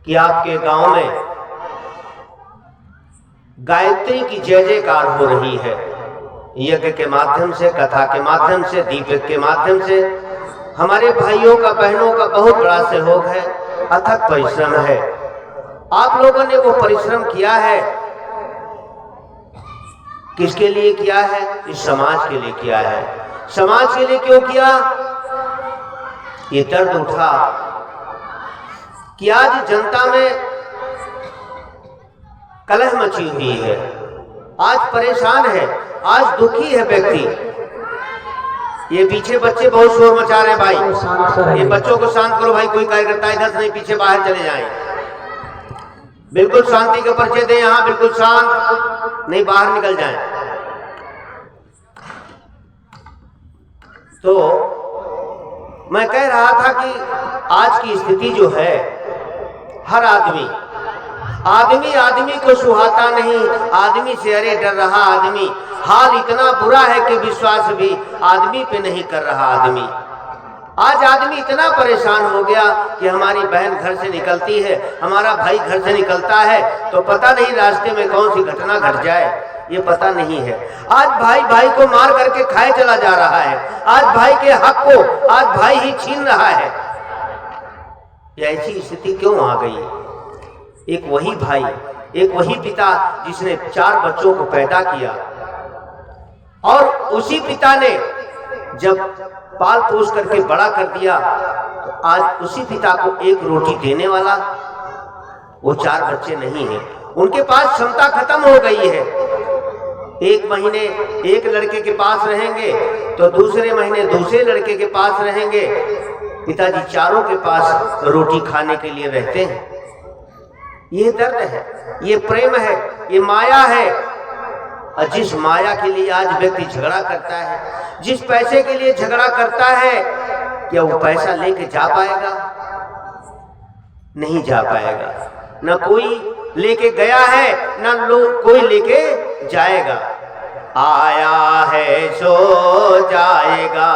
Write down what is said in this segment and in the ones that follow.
कि आपके गांव में गायत्री की जय जयकार हो रही है। यज्ञ के माध्यम से, कथा के माध्यम से, दीपक के माध्यम से हमारे भाइयों का, बहनों का बहुत बड़ा सहयोग है, अथक परिश्रम है। आप लोगों ने वो परिश्रम किया है, किसके लिए किया है? इस समाज के लिए किया है। समाज के लिए क्यों किया? ये दर्द उठा कि आज जनता में कलह मची हुई है, आज परेशान है, आज दुखी है व्यक्ति। ये पीछे बच्चे बहुत शोर मचा रहे हैं भाई, ये बच्चों को शांत करो भाई। कोई कार्यकर्ता इधर से नहीं, पीछे बाहर चले जाएं। बिल्कुल शांति का परिचय दें, यहां बिल्कुल शांत, नहीं बाहर निकल जाएं। तो मैं कह रहा था कि आज की स्थिति जो है, हर आदमी को सुहाता नहीं, आदमी से अरे डर रहा आदमी। हाल इतना बुरा है कि विश्वास भी आदमी पे नहीं कर रहा आदमी। आज आदमी इतना परेशान हो गया कि हमारी बहन घर से निकलती है, हमारा भाई घर से निकलता है तो पता नहीं रास्ते में कौन सी घटना घट जाए, ये पता नहीं है। आज भाई भाई को मार करके खाए चला जा रहा है, आज भाई के हक को आज भाई ही छीन रहा है। ये ऐसी स्थिति क्यों आ गई? एक वही भाई, एक वही पिता जिसने 4 बच्चों को पैदा किया, और उसी पिता ने जब पाल पोस करके बड़ा कर दिया तो आज उसी पिता को एक रोटी देने वाला वो 4 बच्चे नहीं है। उनके पास क्षमता खत्म हो गई है। एक महीने एक लड़के के पास रहेंगे तो दूसरे महीने दूसरे लड़के के पास रहेंगे। पिताजी चारों के पास रोटी खाने के लिए रहते हैं। ये दर्द है, ये प्रेम है, ये माया है। और जिस माया के लिए आज व्यक्ति झगड़ा करता है, जिस पैसे के लिए झगड़ा करता है, क्या वो पैसा लेके जा पाएगा? नहीं जा पाएगा। न कोई लेके गया है, न लोग कोई लेके जाएगा। आया है सो जाएगा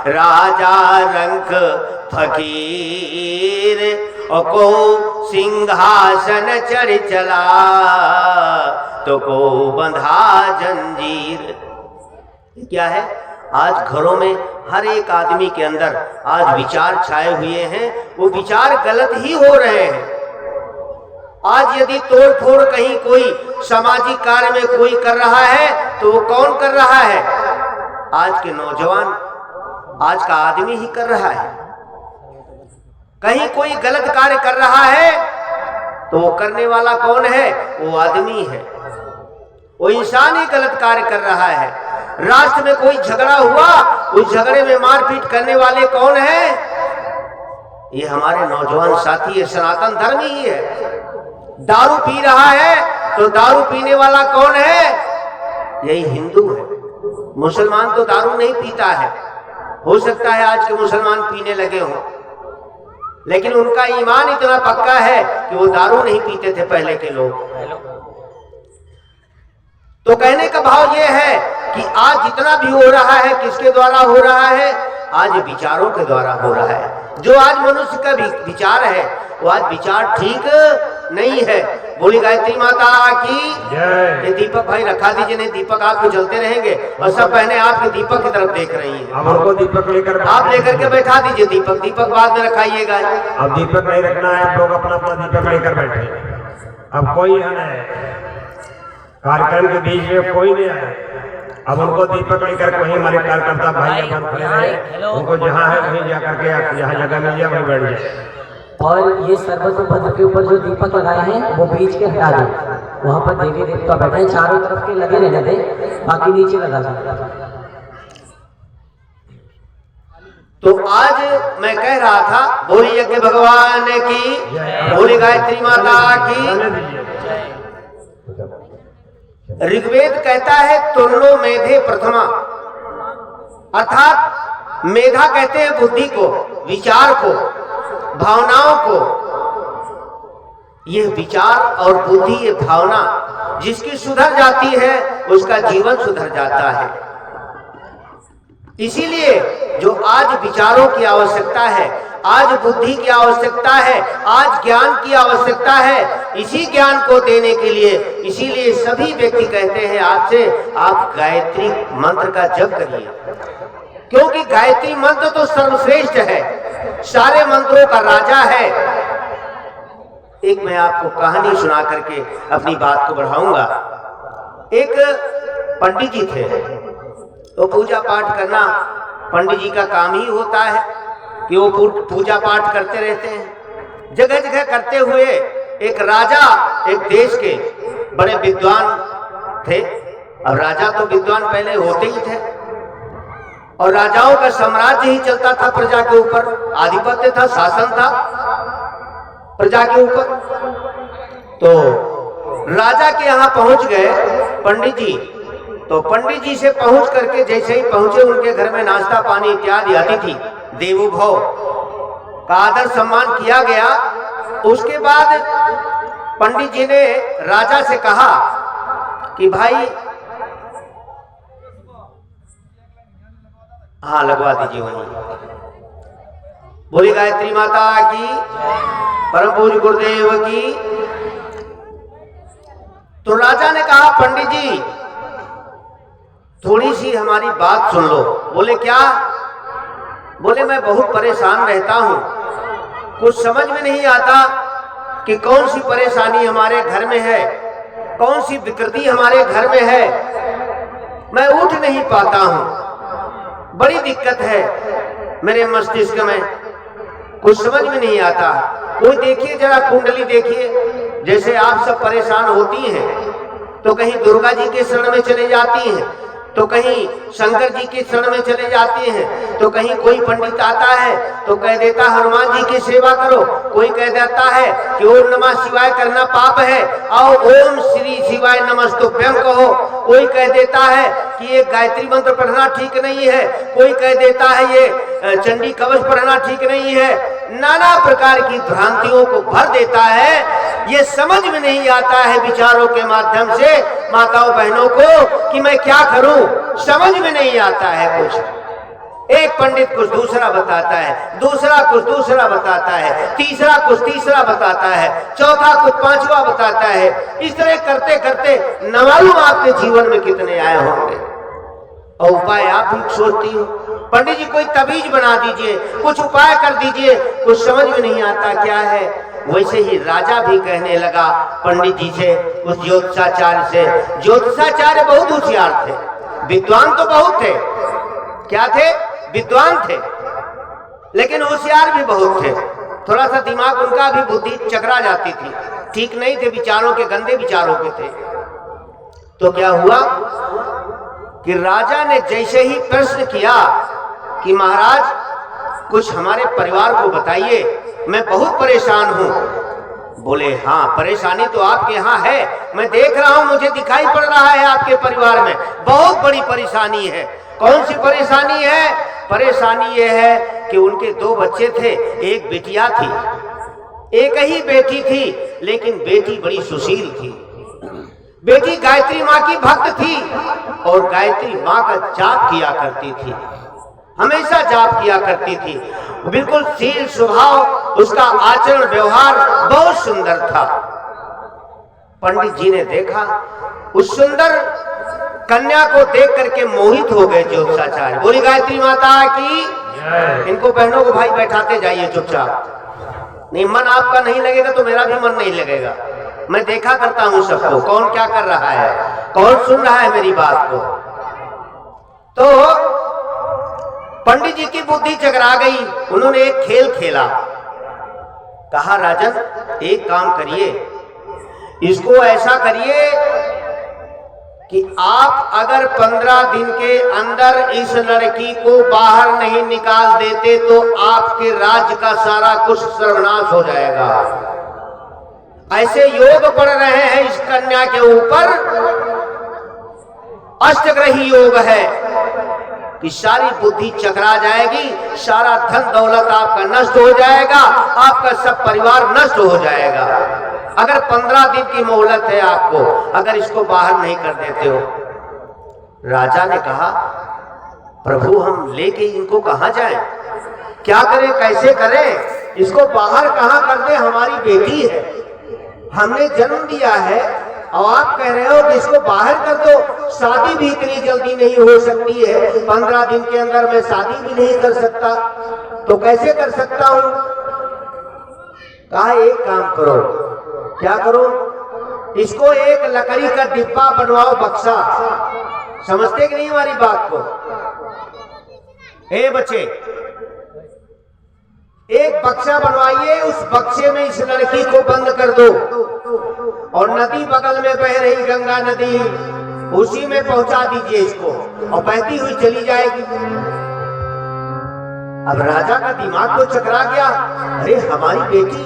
राजा रंक फकीर, और को सिंहासन चढ़ चला तो को बंधा जंजीर। क्या है? आज घरों में हर एक आदमी के अंदर आज विचार छाए हुए हैं, वो विचार गलत ही हो रहे हैं। आज यदि तोड़ फोड़ कहीं कोई सामाजिक कार्य में कोई कर रहा है तो वो कौन कर रहा है? आज के नौजवान, आज का आदमी ही कर रहा है। कहीं कोई गलत कार्य कर रहा है तो वो करने वाला कौन है? वो आदमी है, वो इंसान ही गलत कार्य कर रहा है। राष्ट्र में कोई झगड़ा हुआ, उस झगड़े में मारपीट करने वाले कौन है? ये हमारे नौजवान साथी है, सनातन धर्म ही है। दारू पी रहा है तो दारू पीने वाला कौन है? यही हिंदू है। मुसलमान तो दारू नहीं पीता है। हो सकता है आज के मुसलमान पीने लगे हों, लेकिन उनका ईमान इतना पक्का है कि वो दारू नहीं पीते थे पहले के लोग। तो कहने का भाव ये है कि आज जितना भी हो रहा है, किसके द्वारा हो रहा है? आज विचारों के द्वारा हो रहा है। जो आज मनुष्य का विचार है वो आज विचार ठीक नहीं है। बोली गायत्री माता की जय। ये दीपक भाई रखा दीजिए, नहीं दीपक आपको जलते रहेंगे और सब बहनें आपके दीपक की तरफ देख रही हैं। अब उनको दीपक लेकर आप लेकर के बैठा दीजिए दीपक, दीपक बाद में रखाइएगा। अब दीपक नहीं रखना है, आप लोग अपना अपना दीपक लेकर बैठे। अब कोई है कार्यक्रम के बीच में कोई नहीं आया। अब उनको दीपक लेकर वहीं हमारे कार्यकर्ता भाई अपन खड़े हैं, उनको जहाँ है वहीं जा करके जहाँ जगह मिल जाए वहीं बैठ जाए। और ये सर्वतोपद के ऊपर जो दीपक लगाए हैं वो बीच के हटा दो। वहाँ पर देवी देवता बैठे हैं, चारों तरफ के लगे रहने दें, बाकी नीचे लगा दो। तो आज मैं कह रहा था, बोली यज्ञ भगवान की, बोली गायत्री माता की। ऋग्वेद कहता है तुर्नो मेधे प्रथमा, अर्थात मेधा कहते हैं बुद्धि को, विचार को, भावनाओं को। यह विचार और बुद्धि, ये भावना जिसकी सुधर जाती है उसका जीवन सुधर जाता है। इसीलिए जो आज विचारों की आवश्यकता है, आज बुद्धि की आवश्यकता है, आज ज्ञान की आवश्यकता है। इसी ज्ञान को देने के लिए इसीलिए सभी व्यक्ति कहते हैं आपसे, आप गायत्री मंत्र का जप करिए, क्योंकि गायत्री मंत्र तो सर्वश्रेष्ठ है, सारे मंत्रों का राजा है। एक मैं आपको कहानी सुना करके अपनी बात को बढ़ाऊंगा। एक पंडित जी थे, तो पूजा पाठ करना पंडित जी का काम ही होता है कि वो पूजा पाठ करते रहते हैं। जगह जगह करते हुए एक राजा, एक देश के बड़े विद्वान थे। अब राजा तो विद्वान पहले होते ही थे, और राजाओं का साम्राज्य ही चलता था प्रजा के ऊपर, आधिपत्य था, शासन था प्रजा के ऊपर। तो राजा के यहाँ पहुंच गए पंडित जी। तो पंडित जी से पहुंच करके जैसे ही पहुंचे, उनके घर में नाश्ता पानी इत्यादि अतिथि देवो भव का आदर सम्मान किया गया। उसके बाद पंडित जी ने राजा से कहा कि भाई, हाँ लगवा दीजिए वहीं। बोली गायत्री माता की, परम पूज्य गुरुदेव की। तो राजा ने कहा पंडित जी थोड़ी सी हमारी बात सुन लो। बोले क्या? बोले मैं बहुत परेशान रहता हूं, कुछ समझ में नहीं आता कि कौन सी परेशानी हमारे घर में है, कौन सी विकृति हमारे घर में है। मैं उठ नहीं पाता हूं, बड़ी दिक्कत है मेरे मस्तिष्क में, कुछ समझ में नहीं आता। कोई देखिए जरा कुंडली देखिए, जैसे आप सब परेशान होती हैं तो कहीं दुर्गा जी के शरण में चले जाती हैं, तो कहीं शंकर जी के शरण में चले जाते हैं, तो कहीं कोई पंडित आता है तो कह देता हनुमान जी की सेवा करो, कोई कह देता है कि ओम नमः शिवाय करना पाप है, आओ ओम श्री शिवाय नमस्तुभ्यं कहो। कोई कह देता है कि ये गायत्री मंत्र पढ़ना ठीक नहीं है, कोई कह देता है ये चंडी कवच पढ़ना ठीक नहीं है। नाना प्रकार की भ्रांतियों को भर देता है। ये समझ में नहीं आता है विचारों के माध्यम से माताओं बहनों को कि मैं क्या करूं, समझ में नहीं आता है कुछ। एक पंडित कुछ दूसरा बताता है, दूसरा कुछ दूसरा बताता है, तीसरा कुछ तीसरा बताता है, चौथा कुछ पांचवा बताता है। इस तरह करते करते न मालूम आपके जीवन में कितने आए होंगे। और उपाय आप भी सोचती हो, पंडित जी कोई तबीज बना दीजिए, कुछ उपाय कर दीजिए, कुछ समझ में नहीं आता क्या है। वैसे ही राजा भी कहने लगा पंडित जी से, उस ज्योतिषाचार्य से। ज्योतिषाचार्य बहुत होशियार थे, विद्वान तो बहुत थे। क्या थे? विद्वान थे, लेकिन होशियार भी बहुत थे। थोड़ा सा दिमाग उनका भी बुद्धि चकरा जाती थी, ठीक नहीं थे, विचारों के गंदे विचारों के थे। तो क्या हुआ कि राजा ने जैसे ही प्रश्न किया कि महाराज कुछ हमारे परिवार को बताइए, मैं बहुत परेशान हूं। बोले हाँ, परेशानी तो आपके यहाँ है, मैं देख रहा हूं, मुझे दिखाई पड़ रहा है आपके परिवार में बहुत बड़ी परेशानी है। कौन सी परेशानी है? परेशानी यह है कि उनके 2 बच्चे थे, एक बेटिया थी, एक ही बेटी थी, लेकिन बेटी बड़ी सुशील थी। बेटी गायत्री माँ की भक्त थी और गायत्री माँ का जाप किया करती थी, हमेशा जाप किया करती थी। बिल्कुल शील स्वभाव, उसका आचरण व्यवहार बहुत सुंदर था। पंडित जी ने देखा, उस सुंदर कन्या को देख करके मोहित हो गए ज्योतिषाचार्य। बोली गायत्री माता की। इनको बहनों को भाई बैठाते जाइए चुपचाप। नहीं, मन आपका नहीं लगेगा तो मेरा भी मन नहीं लगेगा। मैं देखा करता हूं सबको, कौन क्या कर रहा है, कौन सुन रहा है मेरी बात को। तो पंडित जी की बुद्धि चकरा गई। उन्होंने एक खेल खेला, कहा राजन एक काम करिए, इसको ऐसा करिए कि आप अगर 15 दिन के अंदर इस लड़की को बाहर नहीं निकाल देते तो आपके राज्य का सारा कुछ सर्वनाश हो जाएगा। ऐसे योग पड़ रहे हैं इस कन्या के ऊपर, अष्टग्रही योग है कि सारी बुद्धि चकरा जाएगी, सारा धन दौलत आपका नष्ट हो जाएगा, आपका सब परिवार नष्ट हो जाएगा। अगर 15 दिन की मोहलत है आपको, अगर इसको बाहर नहीं कर देते हो। राजा ने कहा प्रभु हम लेके इनको कहां जाएं? क्या करें, कैसे करें, इसको बाहर कहाँ कर दे, हमारी बेटी है, हमने जन्म दिया है और आप कह रहे हो कि इसको बाहर कर दो। शादी भी इतनी जल्दी नहीं हो सकती है, 15 दिन के अंदर मैं शादी भी नहीं कर सकता, तो कैसे कर सकता हूं? कहा एक काम करो। क्या करो? इसको एक लकड़ी का डिब्बा बनवाओ, बक्सा। समझते कि नहीं हमारी बात को? ए बच्चे, एक बक्सा बनवाइए, उस बक्से में इस लड़की को बंद कर दो और नदी बगल में बह रही गंगा नदी, उसी में पहुंचा दीजिए इसको और बहती हुई चली जाएगी। अब राजा का दिमाग तो चकरा गया, अरे हमारी बेटी,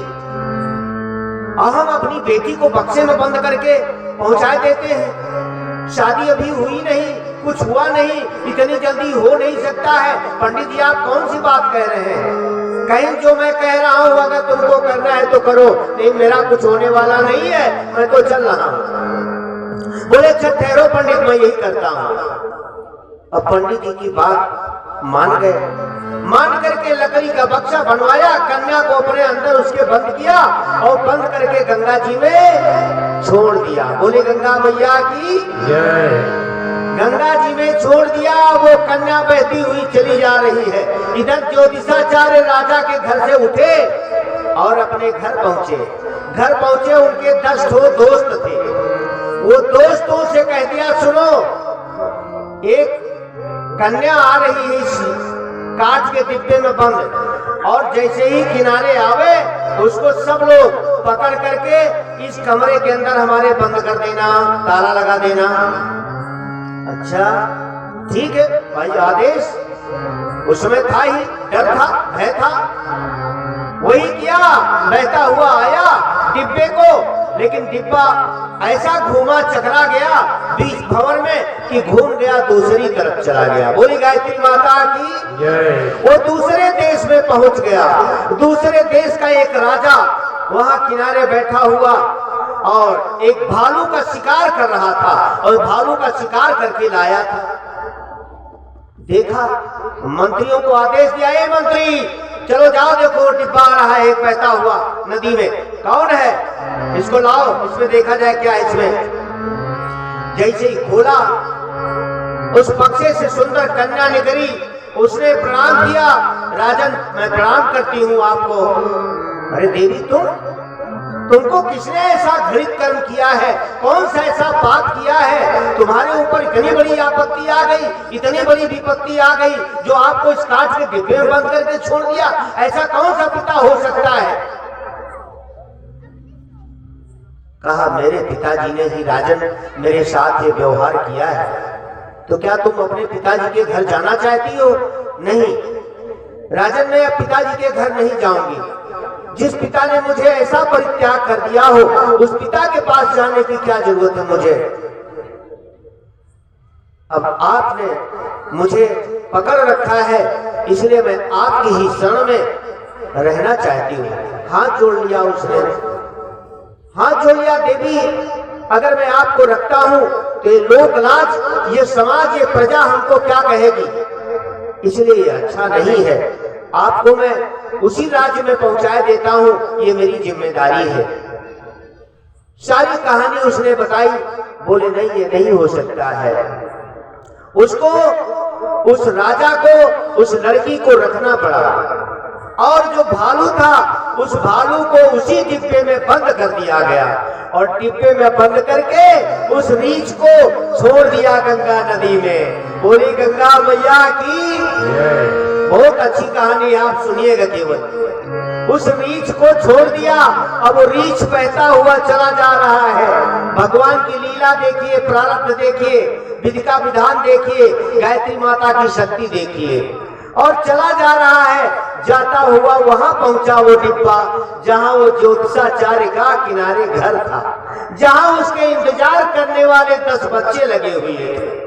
और हम अपनी बेटी को बक्से में बंद करके पहुंचा देते हैं, शादी अभी हुई नहीं, कुछ हुआ नहीं, इतनी जल्दी हो नहीं सकता है। पंडित जी आप कौन सी बात कह रहे हैं? कहीं जो मैं कह रहा हूं अगर तुमको करना है तो करो, नहीं मेरा कुछ होने वाला नहीं है, मैं तो चल रहा हूं। बोले अच्छा ठहरो पंडित, मैं यही करता हूं। अब पंडित जी की बात मान गए, मान करके लकड़ी का बक्सा बनवाया, कन्या को अपने अंदर उसके बंद किया और बंद करके गंगा जी में छोड़ दिया। बोले गंगा मैया की जय। गंगा जी में छोड़ दिया, वो कन्या बहती हुई चली जा रही है। इधर ज्योतिषाचार्य राजा के घर से उठे और अपने घर पहुंचे। घर पहुंचे, उनके 10 दोस्त थे। वो दोस्तों से कह दिया सुनो, एक कन्या आ रही है इस कांच के डिब्बे में बंद, और जैसे ही किनारे आवे उसको सब लोग पकड़ करके इस कमरे के अंदर हमारे बंद कर देना, ताला लगा देना। अच्छा ठीक है भाई, आदेश। उसमें था ही, डर था, भय था, वही किया। बहता हुआ आया डिब्बे को, लेकिन डिब्बा ऐसा घूमा चकरा गया बीच भंवर में कि घूम गया दूसरी तरफ चला गया। बोली गायत्री माता की जय। वो दूसरे देश में पहुंच गया। दूसरे देश का एक राजा वहां किनारे बैठा हुआ और एक भालू का शिकार कर रहा था, और भालू का शिकार करके लाया था। देखा, मंत्रियों को आदेश दिया, ए मंत्री चलो जाओ, देखो डिब्बा आ रहा है एक बहता हुआ नदी में, कौन है, इसको लाओ, इसमें देखा जाए क्या है इसमें। जैसे ही खोला, उस बक्से से सुंदर कन्या निकली। उसने प्रणाम किया, राजन मैं प्रणाम करती हूँ आपको। अरे देवी तुमको किसने ऐसा घृत कर्म किया है, कौन सा ऐसा पाप किया है, तुम्हारे ऊपर इतनी बड़ी आपत्ति आ गई, इतनी बड़ी विपत्ति आ गई जो आपको इस कांच के डिब्बे में बंद करके छोड़ दिया? ऐसा कौन सा पिता हो सकता है? कहा मेरे पिताजी ने ही राजन मेरे साथ ये व्यवहार किया है। तो क्या तुम अपने पिताजी के घर जाना चाहती हो? नहीं राजन, मैं अब पिताजी के घर नहीं जाऊंगी। जिस पिता ने मुझे ऐसा परित्याग कर दिया हो, उस पिता के पास जाने की क्या जरूरत है मुझे? अब आपने मुझे पकड़ रखा है, इसलिए मैं आपकी ही शरण में रहना चाहती हूँ। हाथ जोड़ लिया उसने, हाथ जोड़ लिया। देवी अगर मैं आपको रखता हूं तो ये लोक लाज, ये समाज, ये प्रजा हमको क्या कहेगी, इसलिए ये अच्छा नहीं है। आपको मैं उसी राज्य में पहुंचा देता हूं, ये मेरी जिम्मेदारी है। सारी कहानी उसने बताई। बोले नहीं ये नहीं हो सकता है। उसको, उस राजा को, उस लड़की को रखना पड़ा, और जो भालू था उस भालू को उसी डिब्बे में बंद कर दिया गया, और डिब्बे में बंद करके उस रीछ को छोड़ दिया गंगा नदी में। बोली गंगा मैया की बहुत अच्छी कहानी, आप सुनिएगा केवल। उस रीछ को छोड़ दिया, अब वो रीछ बहता हुआ चला जा रहा है। भगवान की लीला देखिए, प्रारब्ध देखिए, विधि का विधान देखिए, गायत्री माता की शक्ति देखिए, और चला जा रहा है। जाता हुआ वहां पहुंचा वो डिब्बा जहां वो ज्योतिषाचार्य का किनारे घर था, जहां उसके इंतजार करने वाले 10 बच्चे लगे हुए थे।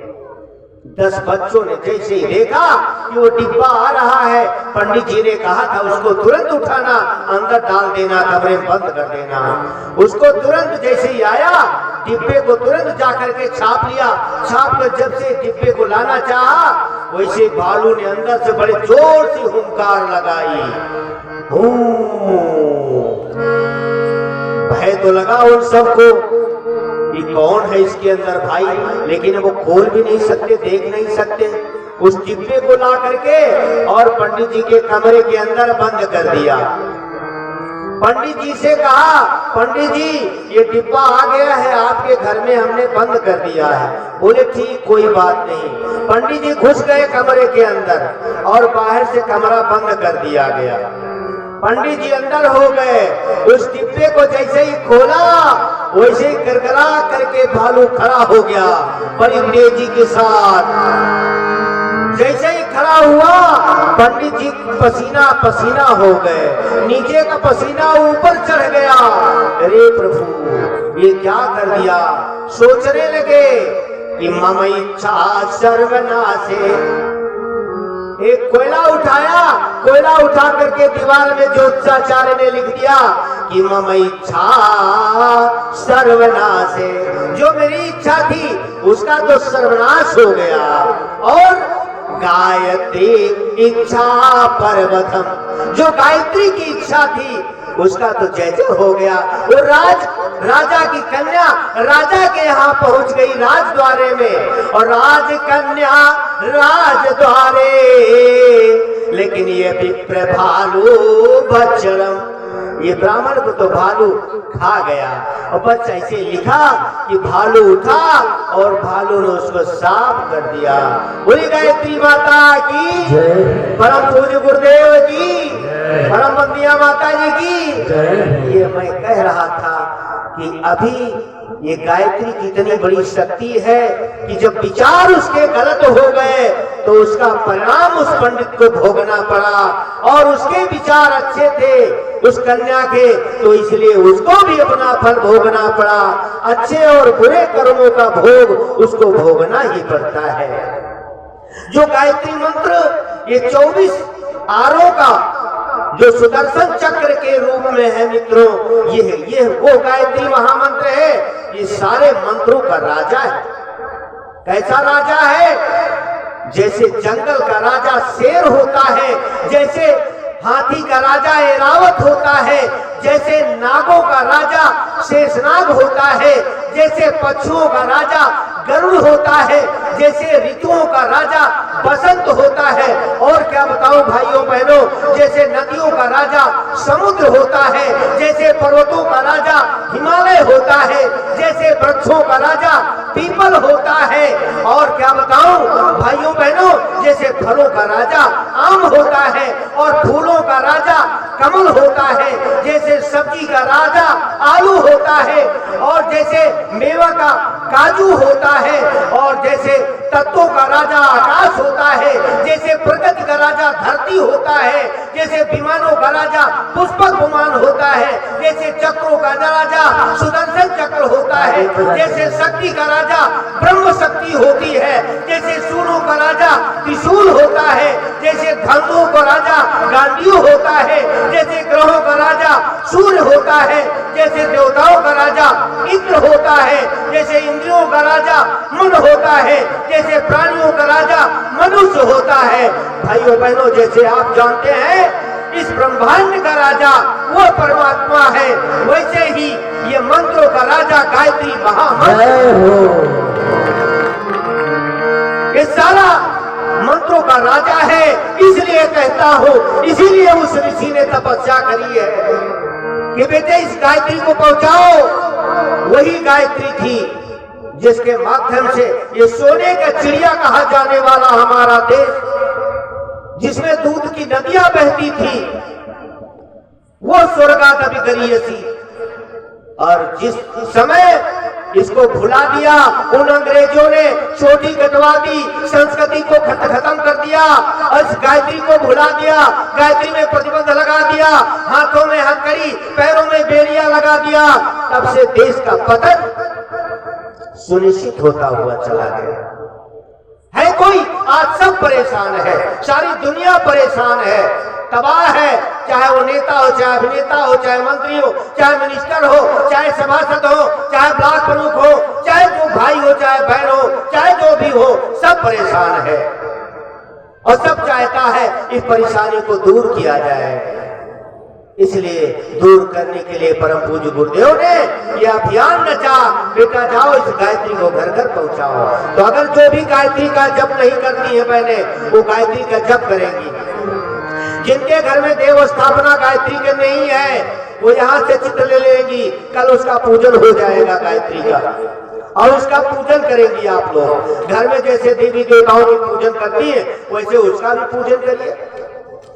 10 बच्चों ने जैसे ही देखा कि वो डिब्बा आ रहा है, पंडित जी ने कहा था उसको तुरंत उठाना, अंदर डाल देना, कमरे में बंद कर देना। उसको तुरंत जैसे ही आया, डिब्बे को तुरंत जाकर के छाप लिया। छाप कर जब से डिब्बे को लाना चाहा वैसे भालू ने अंदर से बड़े जोर से हुंकार लगाई। भय तो लगा उन सबको कि कौन है इसके अंदर भाई, लेकिन वो खोल भी नहीं सकते, देख नहीं सकते। उस डिब्बे को ला करके और पंडित जी के कमरे के अंदर बंद कर दिया। पंडित जी से कहा, पंडित जी ये डिब्बा आ गया है आपके घर में, हमने बंद कर दिया है। बोले ठीक, कोई बात नहीं। पंडित जी घुस गए कमरे के अंदर और बाहर से कमरा बंद कर दिया गया। पंडित जी अंदर हो गए। उस डिब्बे को जैसे ही खोला वैसे ही गड़गड़ा करके भालू खड़ा हो गया बड़ी तेजी के साथ। जैसे ही खड़ा हुआ पंडित जी पसीना पसीना हो गए, नीचे का पसीना ऊपर चढ़ गया। अरे प्रभु ये क्या कर दिया। सोचने लगे कि मम इच्छा सर्वनाशे। एक कोयला उठाया, कोयला उठा करके दीवार में ज्योतिषाचार्य ने लिख दिया कि मम इच्छा सर्वनाशे। जो मेरी इच्छा थी उसका तो सर्वनाश हो गया। और गायत्री इच्छा पर्वतम, जो गायत्री की इच्छा थी उसका तो जय जय हो गया। वो राजा की कन्या राजा के यहाँ पहुंच गई राजद्वारे में, और राजकन्या राजद्वारे। लेकिन ये विप्र भालू भक्षरम, ये ब्राह्मण को तो भालू खा गया। और बस ऐसे लिखा कि भालू उठा और भालू ने उसको साफ कर दिया। बोली गायत्री माता की, परम पूज्य गुरुदेव की, परम बंदिया माता जी की। ये मैं कह रहा था कि अभी ये गायत्री की इतनी बड़ी शक्ति है कि जब विचार उसके गलत हो गए तो उसका परिणाम उस पंडित को भोगना पड़ा। और उसके विचार अच्छे थे उस कन्या के, तो इसलिए उसको भी अपना फल भोगना पड़ा। अच्छे और बुरे कर्मों का भोग उसको भोगना ही पड़ता है। जो गायत्री मंत्र ये 24 आरों का जो सुदर्शन चक्र के रूप में है मित्रों, ये वो गायत्री महामंत्र है। ये सारे मंत्रों का राजा है। कैसा राजा है? जैसे जंगल का राजा शेर होता है, जैसे हाथी का राजा ऐरावत होता है, जैसे नागों का राजा शेषनाग होता है, जैसे पक्षुओं का राजा गरुड़ होता है, जैसे ऋतुओं का राजा बसंत होता है। और क्या बताऊं भाइयों बहनों, जैसे नदियों का राजा समुद्र होता है, जैसे पर्वतों का राजा हिमालय होता है, जैसे वृक्षों का राजा पीपल होता है। और क्या बताऊं भाइयों बहनों, जैसे फलों का राजा आम होता है और फूलों का राजा कमल होता है, जैसे सब्जी का राजा आलू होता है, और जैसे मेवा का काजू होता है, और जैसे तत्वों का राजा आकाश होता है, जैसे प्रकृति का राजा धरती होता है, जैसे विमानों का राजा पुष्पक विमान होता है, जैसे चक्रों का राजा सुदर्शन चक्र होता है, जैसे शक्ति का राजा ब्रह्म शक्ति होती है, जैसे सूरों का राजा त्रिशूल होता है, जैसे धनुओं का राजा गांडीव होता है, जैसे ग्रहों का राजा सूर्य होता है, जैसे देवताओं का राजा इंद्र होता है, जैसे इंद्रियों का राजा मन होता है, जैसे प्राणियों का राजा मनुष्य होता है। भाइयों बहनों, जैसे आप जानते हैं इस ब्रह्मांड का राजा वो परमात्मा है, वैसे ही ये मंत्रों का राजा गायत्री महामंत्र, ये सारा मंत्रों का राजा है। इसलिए कहता हूं, इसीलिए उस ऋषि ने तपस्या करी है कि बेटे इस गायत्री को पहुंचाओ। वही गायत्री थी जिसके माध्यम से ये सोने का चिड़िया कहा जाने वाला हमारा देश, जिसमें दूध की नदियां बहती थी, वो स्वर्गादपि गरीयसी। और जिस समय इसको भुला दिया उन अंग्रेजों ने, छोटी कटवा दी, संस्कृति को खत्म कर दिया, और इस गायत्री को भुला दिया, गायत्री में प्रतिबंध लगा दिया, हाथों में हथकड़ी, पैरों में बेड़ियां लगा दिया। तब से देश का पतन सुनिश्चित होता हुआ चला गया है। कोई आज सब परेशान है, सारी दुनिया परेशान है, तबाह है। चाहे वो नेता हो, चाहे अभिनेता हो, चाहे मंत्री हो, चाहे मिनिस्टर हो, चाहे सभासद हो, चाहे ब्लॉक प्रमुख हो, चाहे जो भाई हो, चाहे बहन हो, चाहे जो भी हो, सब परेशान है। और सब चाहता है इस परेशानी को दूर किया जाए। इसलिए दूर करने के लिए परम पूज्य गुरुदेव ने यह अभियान रचा, बेटा जाओ इस गायत्री को घर घर पहुंचाओ। तो अगर जो भी गायत्री का जप नहीं करती है बहने, वो गायत्री का जप करेंगी। जिनके घर में देव स्थापना गायत्री के नहीं है, वो यहाँ से चित्र ले लेंगी, कल उसका पूजन हो जाएगा गायत्री का, और उसका पूजन करेंगी आप लोग। घर में जैसे देवी देवताओं की पूजन करती है, वैसे उसका भी पूजन करिए।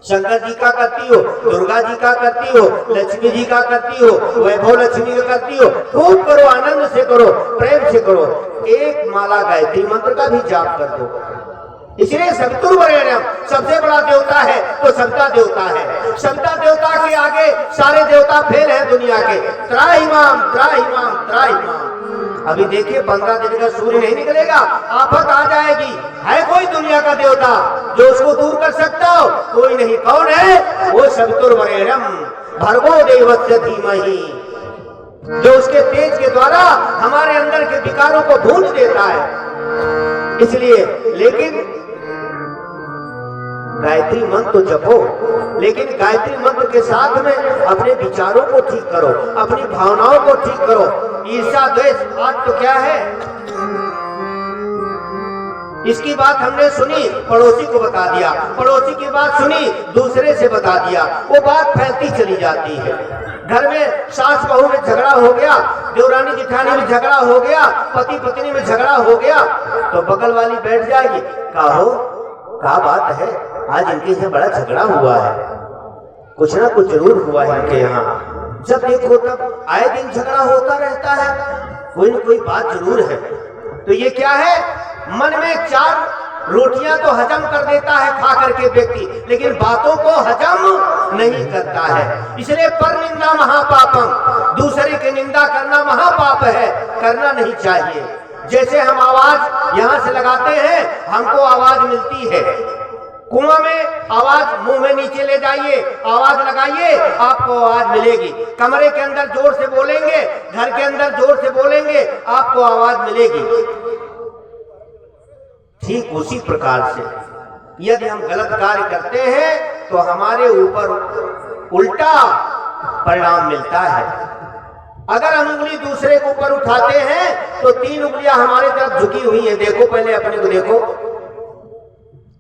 शंकर जी का करती हो, दुर्गा जी का करती हो, लक्ष्मी जी का करती हो, वैभव लक्ष्मी का करती हो, खूब करो, आनंद से करो, प्रेम से करो। एक माला गायत्री मंत्र का भी जाप कर दो। इसलिए सवितुर्वरेण्यम सबसे बड़ा देवता है तो सविता देवता है। सविता देवता के आगे सारे देवता फेल हैं दुनिया के। त्राहिमाम त्राहिमाम त्राहिमाम। अभी देखिए 15 दिन का सूर्य नहीं निकलेगा, आफत आ जाएगी। है कोई दुनिया का देवता जो उसको दूर कर सकता हो? कोई नहीं। कौन है वो? सवितुर्वरेण्यम भर्गो देवस्य धीमहि, जो उसके तेज के द्वारा हमारे अंदर के विकारों को भूंज देता है। इसलिए लेकिन गायत्री मंत्र तो जपो, लेकिन गायत्री मंत्र के साथ में अपने विचारों को ठीक करो, अपनी भावनाओं को ठीक करो। ईर्ष्या द्वेष आज तो क्या है, इसकी बात हमने सुनी, पड़ोसी को बता दिया, पड़ोसी की बात सुनी, दूसरे से बता दिया, वो बात फैलती चली जाती है। घर में सास बहू में झगड़ा हो गया, देवरानी जिठानी में झगड़ा हो गया, पति पत्नी में झगड़ा हो गया, तो बगल वाली बैठ जाएगी, कहो क्या बात है, आज इनके यहाँ बड़ा झगड़ा हुआ है, कुछ ना कुछ जरूर हुआ है इनके यहाँ। जब देखो तब आए दिन झगड़ा होता रहता है, कोई न कोई बात जरूर है। तो ये क्या है? मन में 4 रोटियां तो हजम कर देता है खा करके व्यक्ति, लेकिन बातों को हजम नहीं करता है। इसलिए पर निंदा महापापम, दूसरे की निंदा करना महापाप है, करना नहीं चाहिए। जैसे हम आवाज यहाँ से लगाते हैं, हमको आवाज मिलती है। कुआं में आवाज, मुंह में नीचे ले जाइए, आवाज लगाइए, आपको आवाज मिलेगी। कमरे के अंदर जोर से बोलेंगे, घर के अंदर जोर से बोलेंगे, आपको आवाज मिलेगी। ठीक उसी प्रकार से यदि हम गलत कार्य करते हैं तो हमारे ऊपर उल्टा परिणाम मिलता है। अगर हम उंगली दूसरे के ऊपर उठाते हैं तो 3 उंगलियां हमारे तरफ झुकी हुई हैं। देखो पहले अपने को देखो,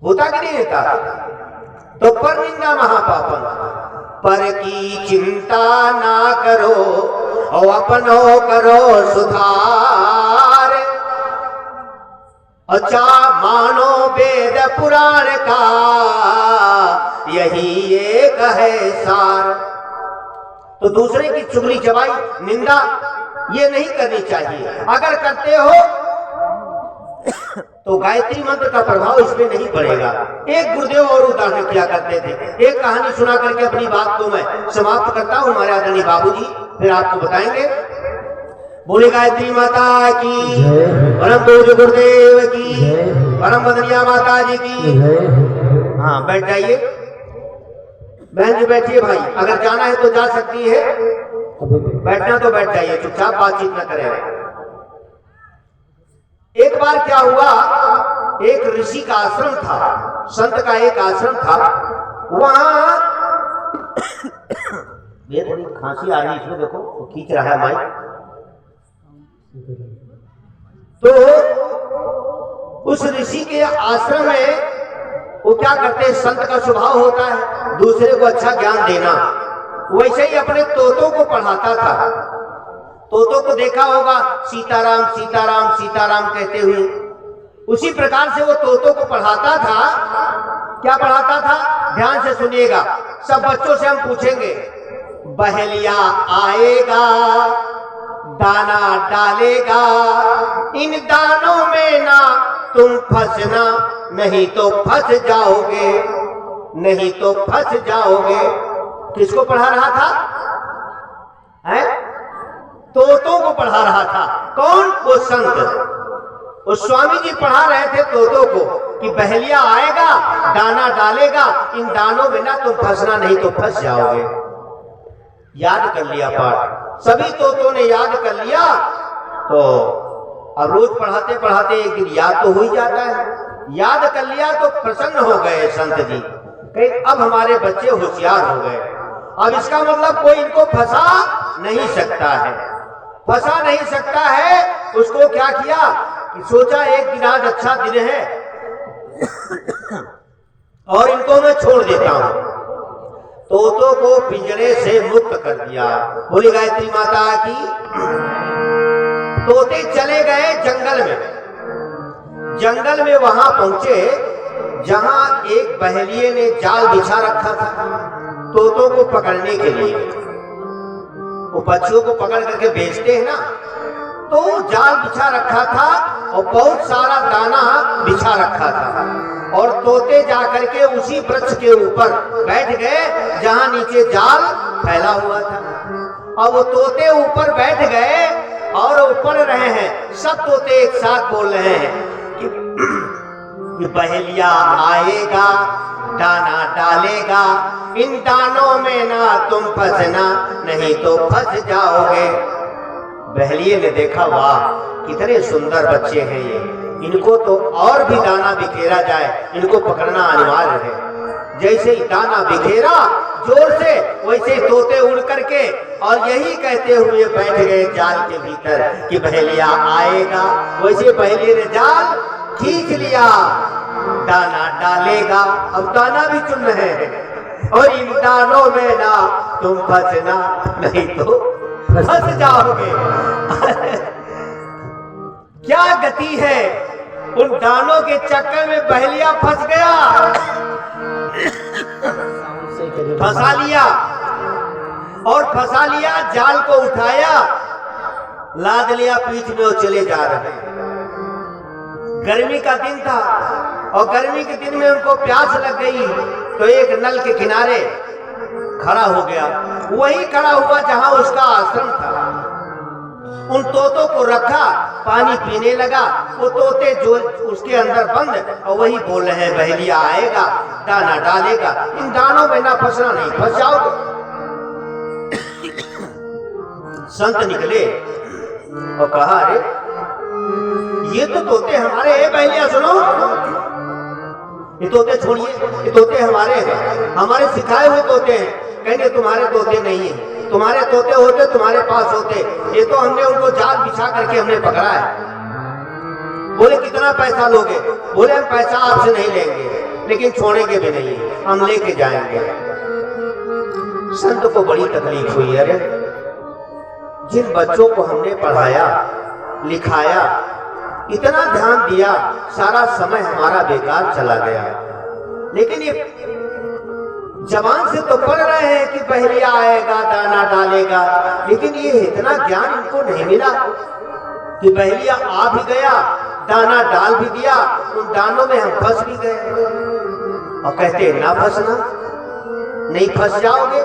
होता कि नहीं होता? तो पर निंदा महापापम, पर की चिंता ना करो और अपनो करो सुधार। अच्छा मानो वेद पुराण का यही एक है सार। तो दूसरे की चुगली चबाई, निंदा ये नहीं करनी चाहिए। अगर करते हो तो गायत्री मंत्र का प्रभाव इसमें नहीं पड़ेगा। एक गुरुदेव और उदाहरण किया करते थे। एक कहानी सुना करके अपनी बात को मैं समाप्त करता हूँ। हमारे आदरणीय बाबूजी फिर आपको बताएंगे। बोले गायत्री माता की, परम पूज्य गुरुदेव की, परम वंदनीय माता जी की। हाँ बैठ जाइए, बहन जी बैठिए भाई, अगर जाना है तो जा सकती है, बैठना तो बैठ जाइए, चुपचाप बातचीत न करें। एक बार क्या हुआ, एक ऋषि का आश्रम था, संत का एक आश्रम था। वहां ये थोड़ी खांसी आ रही है इसमें, देखो तो खींच रहा है माइक। तो उस ऋषि के आश्रम में वो क्या करते हैं, संत का स्वभाव होता है दूसरे को अच्छा ज्ञान देना। वैसे ही अपने तोतों को पढ़ाता था। तोतों को देखा होगा सीताराम सीताराम सीताराम कहते हुए, उसी प्रकार से वो तोतों को पढ़ाता था। क्या पढ़ाता था, ध्यान से सुनिएगा। सब बच्चों से हम पूछेंगे, बहेलिया आएगा दाना डालेगा, इन दानों में ना तुम फंसना, नहीं तो फंस जाओगे, नहीं तो फंस जाओगे। किसको पढ़ा रहा था? है? तोतों को पढ़ा रहा था। कौन? वो संत, वो स्वामी जी पढ़ा रहे थे तोतों को कि बहेलिया आएगा दाना डालेगा, इन दानों में ना तुम फंसना, नहीं तो फंस जाओगे। याद कर लिया पाठ, सभी तोतों ने याद कर लिया। तो अब रोज पढ़ाते पढ़ाते एक दिन याद तो हो ही जाता है। याद कर लिया तो प्रसन्न हो गए संत जी, कहीं अब हमारे बच्चे होशियार हो गए, अब इसका मतलब कोई इनको फंसा नहीं सकता है, फंसा नहीं सकता है। उसको क्या किया कि सोचा एक दिन आज अच्छा दिन है और इनको मैं छोड़ देता हूं। तोतों को पिंजरे से मुक्त कर दिया। बोली गायत्री माता की। तोते चले गए जंगल में। जंगल में वहां पहुंचे जहां एक बहेलिये ने जाल बिछा रखा था तोतों को पकड़ने के लिए। वो पक्षियों को पकड़ करके बेचते हैं ना, तो जाल बिछा रखा था और बहुत सारा दाना बिछा रखा था और तोते जाकर के उसी वृक्ष के ऊपर बैठ गए जहां नीचे जाल फैला हुआ था। अब वो तोते ऊपर बैठ गए और ऊपर रहे हैं, सब तोते एक साथ बोल रहे हैं कि बहेलिया आएगा, दाना डालेगा, इन दानों में ना तुम फंसना, नहीं तो फंस जाओगे। बहेलिये ने देखा, वाह कितने सुंदर बच्चे हैं ये, इनको तो और भी दाना बिखेरा जाए, इनको पकड़ना अनिवार्य है। जैसे ही दाना बिखेरा जोर से, वैसे तोते उड़ करके और यही कहते हुए बैठ गए जाल के भीतर कि बहेलिया आएगा। वैसे बहेलिये ने जाल खींच लिया, दाना डालेगा। अब दाना भी चुन रहे हैं और इन दानों में ना तुम फंसना, नहीं तो फंस जाओगे। क्या गति है, उन दानों के चक्कर में बहेलिया फंस गया, फंसा लिया और फंसा लिया, जाल को उठाया, लाद लिया पीठ में और चले जा रहे हैं। गर्मी का दिन था और गर्मी के दिन में उनको प्यास लग गई तो एक नल के किनारे खड़ा हो गया, वही खड़ा हुआ जहां उसका आश्रम था। उन तोतों को रखा, पानी पीने लगा। वो तोते जो उसके अंदर बंद और वही बोल रहे हैं बहेलिया आएगा, दाना डालेगा, इन दानों में ना फंसना, नहीं फंस जाओगे। संत निकले और कहा, अरे ये तो तोते हमारे हैं बहेलिया, सुनो, ये तोते छोड़िए, ये तोते हमारे हैं, हमारे सिखाए हुए तोते हैं। कहेंगे तुम्हारे तोते नहीं है, तुम्हारे तोते होते तुम्हारे पास होते, ये तो हमने उनको जाल बिछा करके हमने पकड़ा है। बोले कितना पैसा लोगे? बोले हम पैसा आपसे नहीं लेंगे, लेकिन छोड़ेंगे भी नहीं, हम लेके जाएंगे। संत को बड़ी तकलीफ हुई, अरे जिन बच्चों को हमने पढ़ाया लिखाया, इतना ध्यान दिया, सारा समय हमारा बेकार चला गया। लेकिन ये जबान से तो पढ़ रहे हैं कि बहेलिया आएगा, दाना डालेगा, लेकिन ये इतना ज्ञान इनको नहीं मिला कि बहेलिया आ भी गया, दाना डाल भी दिया, उन दानों में हम फंस भी गए। और कहते हैं ना फंसना, नहीं फंस जाओगे,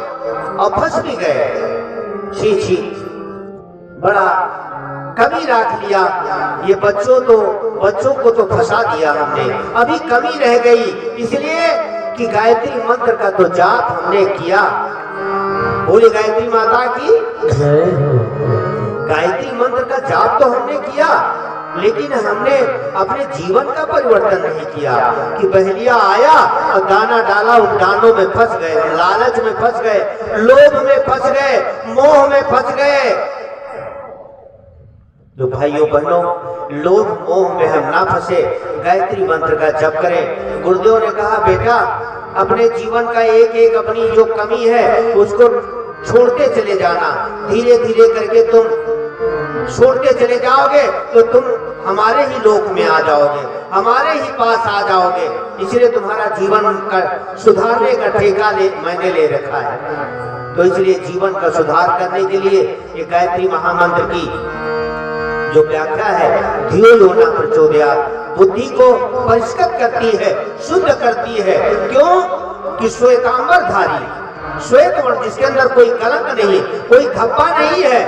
और फंस भी गए। छी छी, बड़ा कमी राख लिया, ये बच्चों को तो फंसा दिया हमने, अभी कमी रह गई, इसलिए कि गायत्री मंत्र का तो जाप हमने किया। बोले गायत्री माता की, गायत्री मंत्र का जाप तो हमने किया, लेकिन हमने अपने जीवन का परिवर्तन नहीं किया कि बहेलिया आया और दाना डाला, उन दानों में फंस गए, लालच में फंस गए, लोभ में फंस गए, मोह में फंस गए। जो भाइयों बहनों, लोभ मोह में हम ना फंसे, गायत्री मंत्र का जप करें। गुरुदेव ने कहा, बेटा अपने जीवन का एक एक अपनी जो कमी है उसको छोड़ते चले जाना, धीरे धीरे करके तुम छोड़ते चले जाओगे तो तुम हमारे ही लोक में आ जाओगे, हमारे ही पास आ जाओगे। इसलिए तुम्हारा जीवन का सुधारने का ठेका मैंने ले रखा है। तो इसलिए जीवन का सुधार करने के लिए ये गायत्री महामंत्र की जो व्याख्या है, धियो यो न प्रचोदयात्, बुद्धि को परिष्कृत करती है, शुद्ध करती है। क्यों? कि श्वेतांबर धारी, श्वेत वर्ण जिसके अंदर कोई कलंक नहीं, कोई धब्बा नहीं है,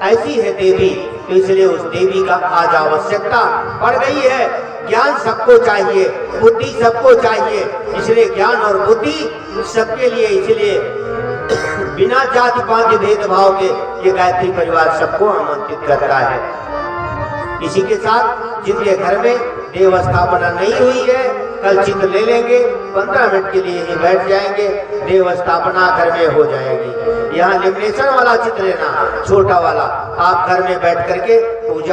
ऐसी है देवी। तो इसलिए उस देवी का आज आवश्यकता पड़ गई है। ज्ञान सबको चाहिए, बुद्धि सबको चाहिए, इसलिए ज्ञान और बुद्धि सबके लिए, इसलिए बिना जाति पाति भेदभाव के ये गायत्री परिवार सबको आमंत्रित करता है। इसी के साथ जिनके घर में देव स्थापना नहीं हुई है, कल चित्र ले लेंगे, 15 मिनट के लिए ही बैठ जाएंगे, देव स्थापना घर में हो जाएगी। यहाँ लेमिनेशन वाला चित्र लेना, छोटा वाला, आप घर में बैठ करके पूजा